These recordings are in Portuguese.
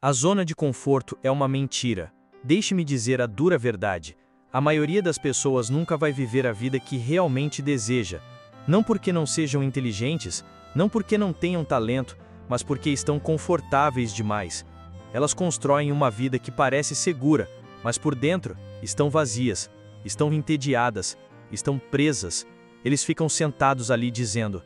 A zona de conforto é uma mentira. Deixe-me dizer a dura verdade. A maioria das pessoas nunca vai viver a vida que realmente deseja. Não porque não sejam inteligentes, não porque não tenham talento, mas porque estão confortáveis demais. Elas constroem uma vida que parece segura, mas por dentro estão vazias, estão entediadas, estão presas. Eles ficam sentados ali dizendo: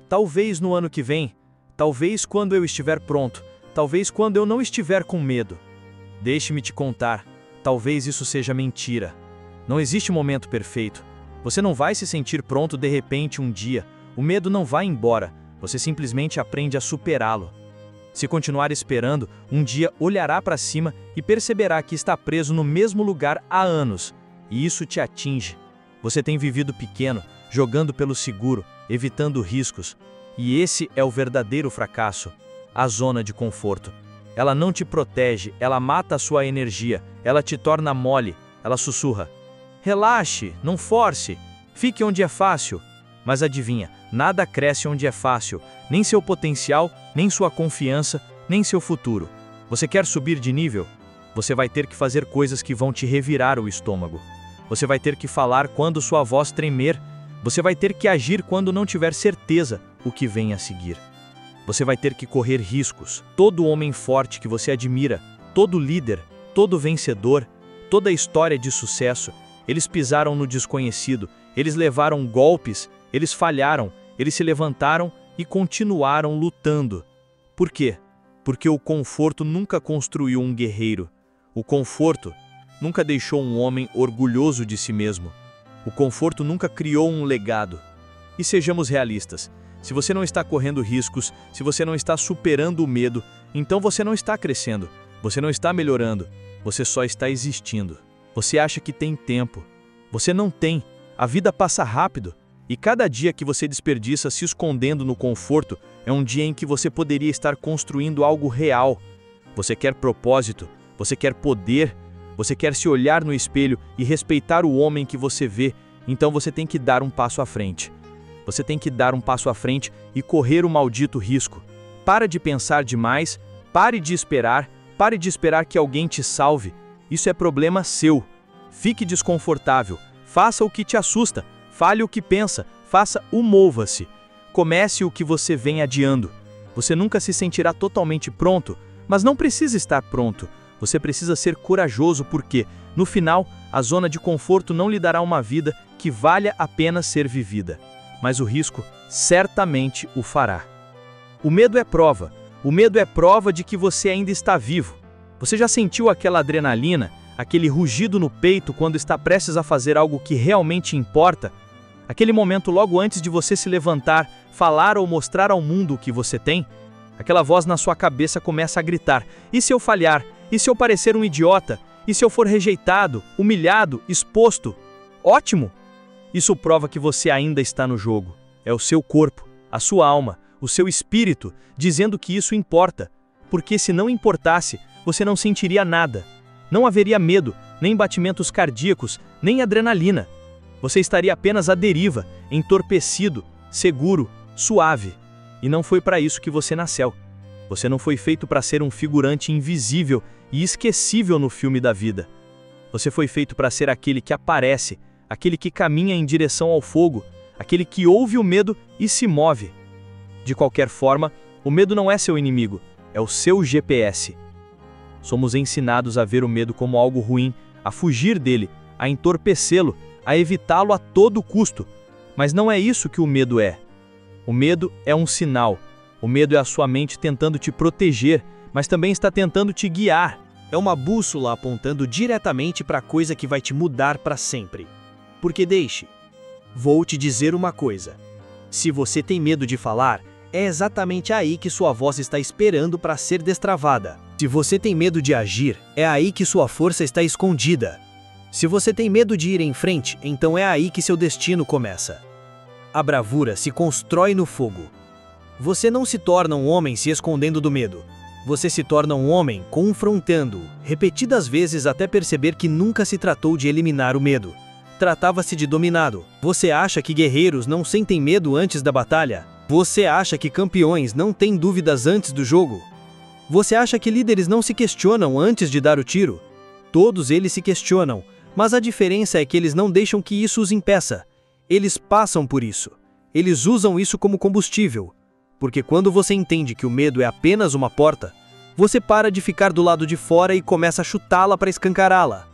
talvez no ano que vem, talvez quando eu estiver pronto, talvez quando eu não estiver com medo. Deixe-me te contar, talvez isso seja mentira. Não existe momento perfeito. Você não vai se sentir pronto de repente um dia. O medo não vai embora. Você simplesmente aprende a superá-lo. Se continuar esperando, um dia olhará para cima e perceberá que está preso no mesmo lugar há anos. E isso te atinge. Você tem vivido pequeno, jogando pelo seguro, evitando riscos. E esse é o verdadeiro fracasso. A zona de conforto. Ela não te protege, ela mata a sua energia, ela te torna mole, ela sussurra: relaxe, não force, fique onde é fácil. Mas adivinha, nada cresce onde é fácil, nem seu potencial, nem sua confiança, nem seu futuro. Você quer subir de nível? Você vai ter que fazer coisas que vão te revirar o estômago. Você vai ter que falar quando sua voz tremer. Você vai ter que agir quando não tiver certeza o que vem a seguir. Você vai ter que correr riscos. Todo homem forte que você admira, todo líder, todo vencedor, toda história de sucesso, eles pisaram no desconhecido, eles levaram golpes, eles falharam, eles se levantaram e continuaram lutando. Por quê? Porque o conforto nunca construiu um guerreiro. O conforto nunca deixou um homem orgulhoso de si mesmo. O conforto nunca criou um legado. E sejamos realistas. Se você não está correndo riscos, se você não está superando o medo, então você não está crescendo, você não está melhorando, você só está existindo. Você acha que tem tempo. Você não tem. A vida passa rápido. E cada dia que você desperdiça se escondendo no conforto é um dia em que você poderia estar construindo algo real. Você quer propósito, você quer poder, você quer se olhar no espelho e respeitar o homem que você vê, então você tem que dar um passo à frente. Você tem que dar um passo à frente e correr o maldito risco. Para de pensar demais, pare de esperar que alguém te salve. Isso é problema seu. Fique desconfortável, faça o que te assusta, fale o que pensa, faça o mova-se. Comece o que você vem adiando. Você nunca se sentirá totalmente pronto, mas não precisa estar pronto. Você precisa ser corajoso porque, no final, a zona de conforto não lhe dará uma vida que valha a pena ser vivida. Mas o risco certamente o fará. O medo é prova. O medo é prova de que você ainda está vivo. Você já sentiu aquela adrenalina, aquele rugido no peito quando está prestes a fazer algo que realmente importa? Aquele momento logo antes de você se levantar, falar ou mostrar ao mundo o que você tem? Aquela voz na sua cabeça começa a gritar: e se eu falhar? E se eu parecer um idiota? E se eu for rejeitado, humilhado, exposto? Ótimo! Isso prova que você ainda está no jogo. É o seu corpo, a sua alma, o seu espírito, dizendo que isso importa. Porque se não importasse, você não sentiria nada. Não haveria medo, nem batimentos cardíacos, nem adrenalina. Você estaria apenas à deriva, entorpecido, seguro, suave. E não foi para isso que você nasceu. Você não foi feito para ser um figurante invisível e esquecível no filme da vida. Você foi feito para ser aquele que aparece, aquele que caminha em direção ao fogo, aquele que ouve o medo e se move. De qualquer forma, o medo não é seu inimigo, é o seu GPS. Somos ensinados a ver o medo como algo ruim, a fugir dele, a entorpecê-lo, a evitá-lo a todo custo. Mas não é isso que o medo é. O medo é um sinal. O medo é a sua mente tentando te proteger, mas também está tentando te guiar. É uma bússola apontando diretamente para a coisa que vai te mudar para sempre. Porque vou te dizer uma coisa. Se você tem medo de falar, é exatamente aí que sua voz está esperando para ser destravada. Se você tem medo de agir, é aí que sua força está escondida. Se você tem medo de ir em frente, então é aí que seu destino começa. A bravura se constrói no fogo. Você não se torna um homem se escondendo do medo. Você se torna um homem confrontando-o, repetidas vezes até perceber que nunca se tratou de eliminar o medo. Tratava-se de dominá-lo. Você acha que guerreiros não sentem medo antes da batalha? Você acha que campeões não têm dúvidas antes do jogo? Você acha que líderes não se questionam antes de dar o tiro? Todos eles se questionam, mas a diferença é que eles não deixam que isso os impeça. Eles passam por isso. Eles usam isso como combustível. Porque quando você entende que o medo é apenas uma porta, você para de ficar do lado de fora e começa a chutá-la para escancará-la.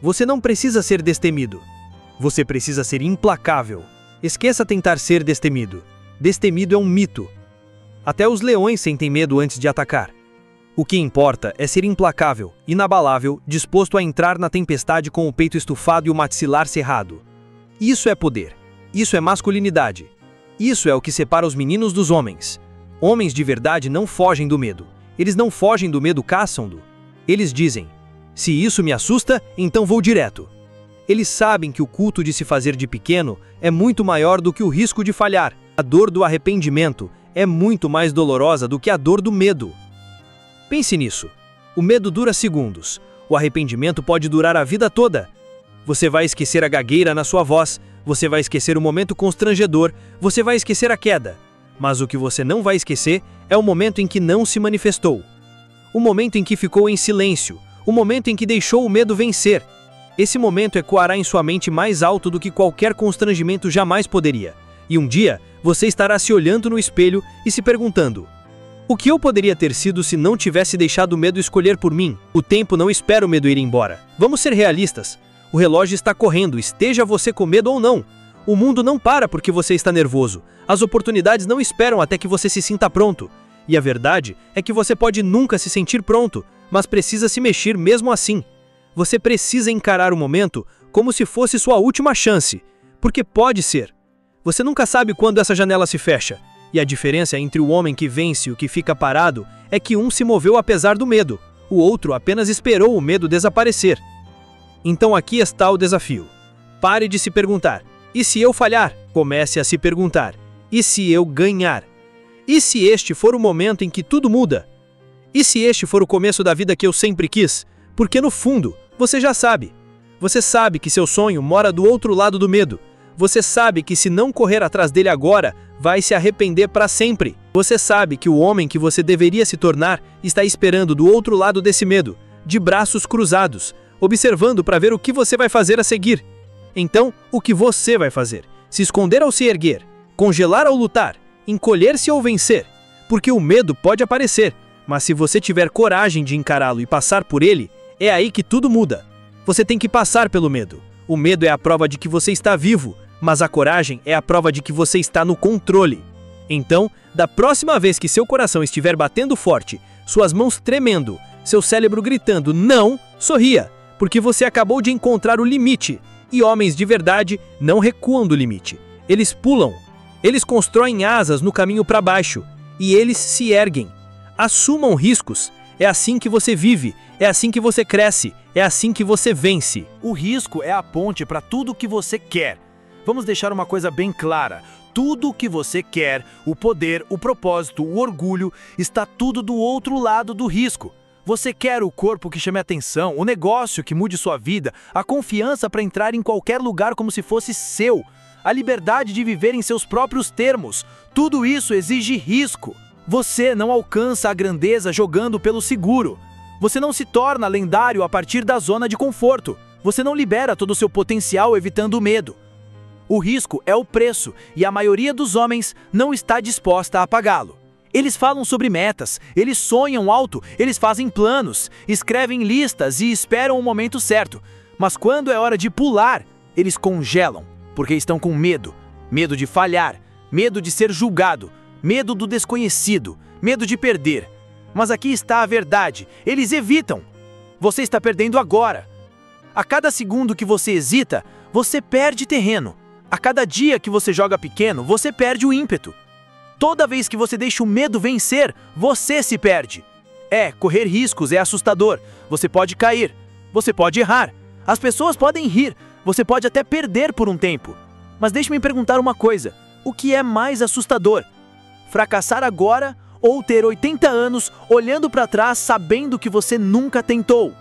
Você não precisa ser destemido. Você precisa ser implacável. Esqueça tentar ser destemido. Destemido é um mito. Até os leões sentem medo antes de atacar. O que importa é ser implacável, inabalável, disposto a entrar na tempestade com o peito estufado e o maxilar cerrado. Isso é poder. Isso é masculinidade. Isso é o que separa os meninos dos homens. Homens de verdade não fogem do medo. Eles não fogem do medo, caçam-do. Eles dizem: se isso me assusta, então vou direto. Eles sabem que o culto de se fazer de pequeno é muito maior do que o risco de falhar. A dor do arrependimento é muito mais dolorosa do que a dor do medo. Pense nisso. O medo dura segundos. O arrependimento pode durar a vida toda. Você vai esquecer a gagueira na sua voz, você vai esquecer o momento constrangedor, você vai esquecer a queda. Mas o que você não vai esquecer é o momento em que não se manifestou. O momento em que ficou em silêncio, o momento em que deixou o medo vencer. Esse momento ecoará em sua mente mais alto do que qualquer constrangimento jamais poderia. E um dia, você estará se olhando no espelho e se perguntando: o que eu poderia ter sido se não tivesse deixado o medo escolher por mim? O tempo não espera o medo ir embora. Vamos ser realistas. O relógio está correndo, esteja você com medo ou não. O mundo não para porque você está nervoso. As oportunidades não esperam até que você se sinta pronto. E a verdade é que você pode nunca se sentir pronto, mas precisa se mexer mesmo assim. Você precisa encarar o momento como se fosse sua última chance, porque pode ser. Você nunca sabe quando essa janela se fecha. E a diferença entre o homem que vence e o que fica parado é que um se moveu apesar do medo, o outro apenas esperou o medo desaparecer. Então aqui está o desafio. Pare de se perguntar: e se eu falhar? Comece a se perguntar: e se eu ganhar? E se este for o momento em que tudo muda? E se este for o começo da vida que eu sempre quis? Porque no fundo, você já sabe. Você sabe que seu sonho mora do outro lado do medo. Você sabe que se não correr atrás dele agora, vai se arrepender para sempre. Você sabe que o homem que você deveria se tornar está esperando do outro lado desse medo, de braços cruzados, observando para ver o que você vai fazer a seguir. Então, o que você vai fazer? Se esconder ou se erguer? Congelar ou lutar? Encolher-se ou vencer? Porque o medo pode aparecer, mas se você tiver coragem de encará-lo e passar por ele, é aí que tudo muda. Você tem que passar pelo medo. O medo é a prova de que você está vivo, mas a coragem é a prova de que você está no controle. Então, da próxima vez que seu coração estiver batendo forte, suas mãos tremendo, seu cérebro gritando não, sorria, porque você acabou de encontrar o limite. E homens de verdade não recuam do limite. Eles pulam. Eles constroem asas no caminho para baixo. E eles se erguem. Assumam riscos. É assim que você vive. É assim que você cresce. É assim que você vence. O risco é a ponte para tudo o que você quer. Vamos deixar uma coisa bem clara. Tudo o que você quer, o poder, o propósito, o orgulho, está tudo do outro lado do risco. Você quer o corpo que chame atenção, o negócio que mude sua vida, a confiança para entrar em qualquer lugar como se fosse seu, a liberdade de viver em seus próprios termos. Tudo isso exige risco. Você não alcança a grandeza jogando pelo seguro. Você não se torna lendário a partir da zona de conforto. Você não libera todo o seu potencial evitando o medo. O risco é o preço e a maioria dos homens não está disposta a pagá-lo. Eles falam sobre metas, eles sonham alto, eles fazem planos, escrevem listas e esperam o momento certo. Mas quando é hora de pular, eles congelam, porque estão com medo. Medo de falhar, medo de ser julgado, medo do desconhecido, medo de perder. Mas aqui está a verdade, eles evitam. Você está perdendo agora. A cada segundo que você hesita, você perde terreno. A cada dia que você joga pequeno, você perde o ímpeto. Toda vez que você deixa o medo vencer, você se perde. Correr riscos é assustador. Você pode cair, você pode errar. As pessoas podem rir, você pode até perder por um tempo. Mas deixe-me perguntar uma coisa. O que é mais assustador? Fracassar agora ou ter 80 anos olhando para trás sabendo que você nunca tentou?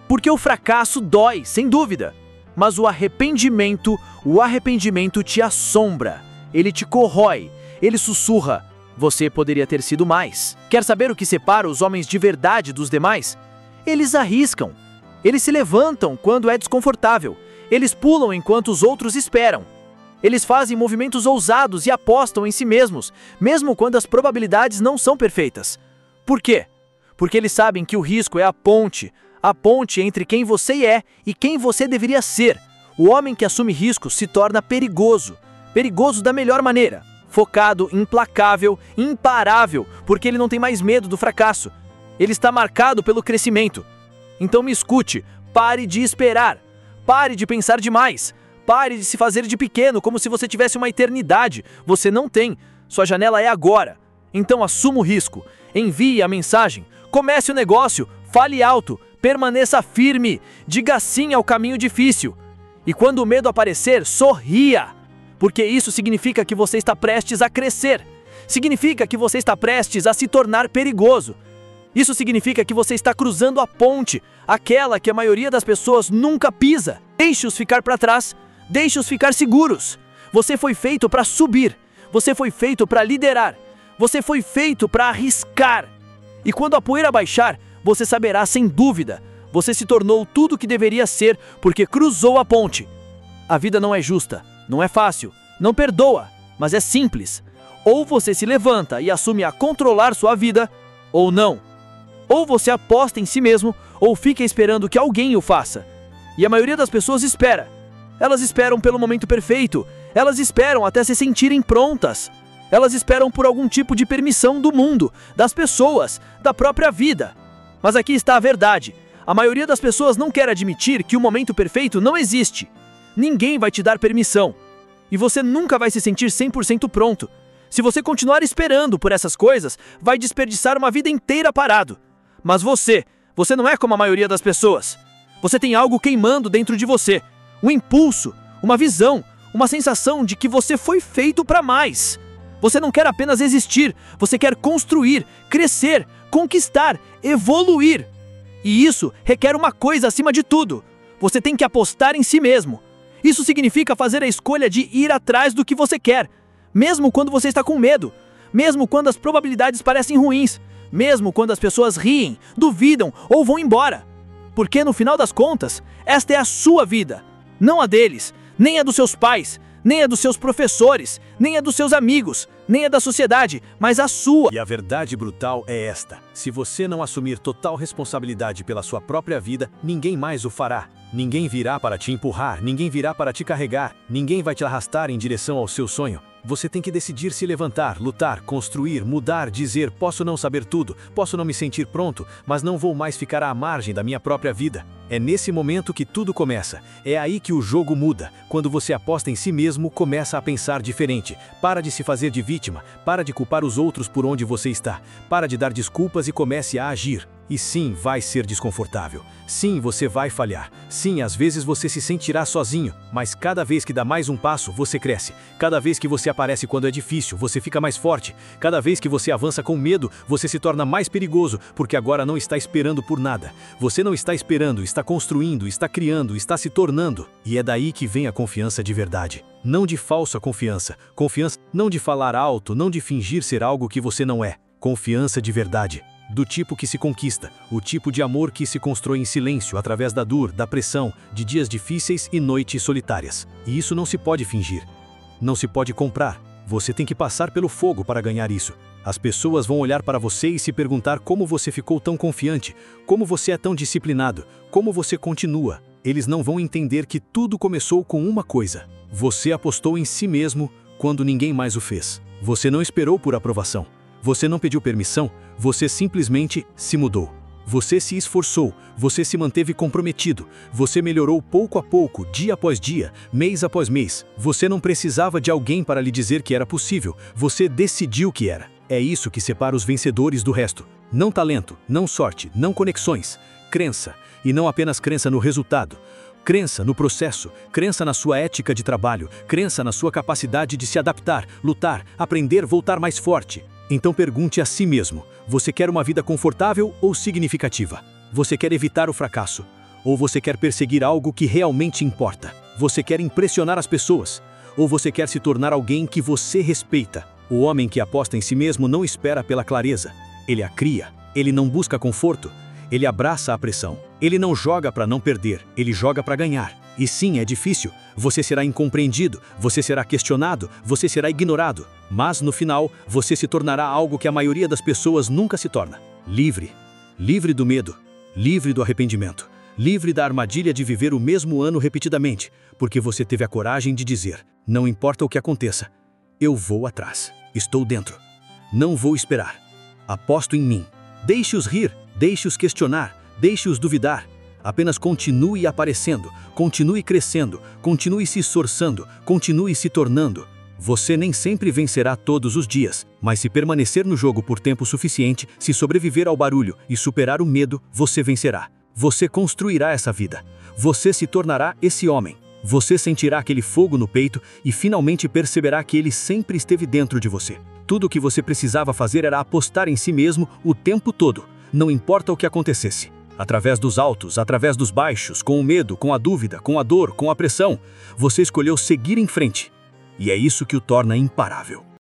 Porque o fracasso dói, sem dúvida. Mas o arrependimento te assombra. Ele te corrói. Ele sussurra: Você poderia ter sido mais. Quer saber o que separa os homens de verdade dos demais? Eles arriscam. Eles se levantam quando é desconfortável. Eles pulam enquanto os outros esperam. Eles fazem movimentos ousados e apostam em si mesmos, mesmo quando as probabilidades não são perfeitas. Por quê? Porque eles sabem que o risco é a ponte entre quem você é e quem você deveria ser. O homem que assume riscos se torna perigoso da melhor maneira, focado, implacável, imparável, porque ele não tem mais medo do fracasso. Ele está marcado pelo crescimento. Então me escute, pare de esperar, pare de pensar demais, pare de se fazer de pequeno como se você tivesse uma eternidade. Você não tem, sua janela é agora. Então assuma o risco, envie a mensagem, comece o negócio, fale alto, permaneça firme, diga sim ao caminho difícil. E quando o medo aparecer, sorria, porque isso significa que você está prestes a crescer. Significa que você está prestes a se tornar perigoso. Isso significa que você está cruzando a ponte, aquela que a maioria das pessoas nunca pisa. Deixe-os ficar para trás, deixe-os ficar seguros. Você foi feito para subir, você foi feito para liderar, você foi feito para arriscar. E quando a poeira baixar, você saberá sem dúvida, você se tornou tudo o que deveria ser porque cruzou a ponte. A vida não é justa, não é fácil, não perdoa, mas é simples. Ou você se levanta e assume a controlar sua vida, ou não. Ou você aposta em si mesmo, ou fica esperando que alguém o faça. E a maioria das pessoas espera. Elas esperam pelo momento perfeito, elas esperam até se sentirem prontas. Elas esperam por algum tipo de permissão do mundo, das pessoas, da própria vida. Mas aqui está a verdade. A maioria das pessoas não quer admitir que o momento perfeito não existe. Ninguém vai te dar permissão. E você nunca vai se sentir 100% pronto. Se você continuar esperando por essas coisas, vai desperdiçar uma vida inteira parado. Mas você não é como a maioria das pessoas. Você tem algo queimando dentro de você. Um impulso, uma visão, uma sensação de que você foi feito para mais. Você não quer apenas existir, você quer construir, crescer, conquistar, evoluir. E isso requer uma coisa acima de tudo. Você tem que apostar em si mesmo. Isso significa fazer a escolha de ir atrás do que você quer, mesmo quando você está com medo, mesmo quando as probabilidades parecem ruins, mesmo quando as pessoas riem, duvidam ou vão embora. Porque no final das contas, esta é a sua vida, não a deles, nem a dos seus pais, nem a dos seus professores, nem a dos seus amigos, nem a da sociedade, mas a sua. E a verdade brutal é esta: se você não assumir total responsabilidade pela sua própria vida, ninguém mais o fará. Ninguém virá para te empurrar, ninguém virá para te carregar, ninguém vai te arrastar em direção ao seu sonho. Você tem que decidir se levantar, lutar, construir, mudar, dizer: posso não saber tudo, posso não me sentir pronto, mas não vou mais ficar à margem da minha própria vida. É nesse momento que tudo começa. É aí que o jogo muda. Quando você aposta em si mesmo, começa a pensar diferente. Para de se fazer de vítima, para de culpar os outros por onde você está, para de dar desculpas e comece a agir. E sim, vai ser desconfortável. Sim, você vai falhar. Sim, às vezes você se sentirá sozinho, mas cada vez que dá mais um passo, você cresce. Cada vez que você aparece quando é difícil, você fica mais forte. Cada vez que você avança com medo, você se torna mais perigoso, porque agora não está esperando por nada. Você não está esperando, está construindo, está criando, está se tornando. E é daí que vem a confiança de verdade. Não de falsa confiança. Confiança não de falar alto, não de fingir ser algo que você não é. Confiança de verdade. Do tipo que se conquista, o tipo de amor que se constrói em silêncio através da dor, da pressão, de dias difíceis e noites solitárias. E isso não se pode fingir. Não se pode comprar. Você tem que passar pelo fogo para ganhar isso. As pessoas vão olhar para você e se perguntar como você ficou tão confiante, como você é tão disciplinado, como você continua. Eles não vão entender que tudo começou com uma coisa. Você apostou em si mesmo quando ninguém mais o fez. Você não esperou por aprovação. Você não pediu permissão, você simplesmente se mudou. Você se esforçou, você se manteve comprometido, você melhorou pouco a pouco, dia após dia, mês após mês. Você não precisava de alguém para lhe dizer que era possível, você decidiu que era. É isso que separa os vencedores do resto. Não talento, não sorte, não conexões. Crença, e não apenas crença no resultado. Crença no processo, crença na sua ética de trabalho, crença na sua capacidade de se adaptar, lutar, aprender, voltar mais forte. Então pergunte a si mesmo: você quer uma vida confortável ou significativa? Você quer evitar o fracasso? Ou você quer perseguir algo que realmente importa? Você quer impressionar as pessoas? Ou você quer se tornar alguém que você respeita? O homem que aposta em si mesmo não espera pela clareza. Ele a cria. Ele não busca conforto. Ele abraça a pressão. Ele não joga para não perder. Ele joga para ganhar. E sim, é difícil. Você será incompreendido. Você será questionado. Você será ignorado. Mas, no final, você se tornará algo que a maioria das pessoas nunca se torna. Livre. Livre do medo. Livre do arrependimento. Livre da armadilha de viver o mesmo ano repetidamente. Porque você teve a coragem de dizer: não importa o que aconteça, eu vou atrás. Estou dentro. Não vou esperar. Aposto em mim. Deixe-os rir, deixe-os questionar, deixe-os duvidar. Apenas continue aparecendo, continue crescendo, continue se esforçando, continue se tornando. Você nem sempre vencerá todos os dias, mas se permanecer no jogo por tempo suficiente, se sobreviver ao barulho e superar o medo, você vencerá. Você construirá essa vida. Você se tornará esse homem. Você sentirá aquele fogo no peito e finalmente perceberá que ele sempre esteve dentro de você. Tudo o que você precisava fazer era apostar em si mesmo o tempo todo, não importa o que acontecesse. Através dos altos, através dos baixos, com o medo, com a dúvida, com a dor, com a pressão, você escolheu seguir em frente. E é isso que o torna imparável.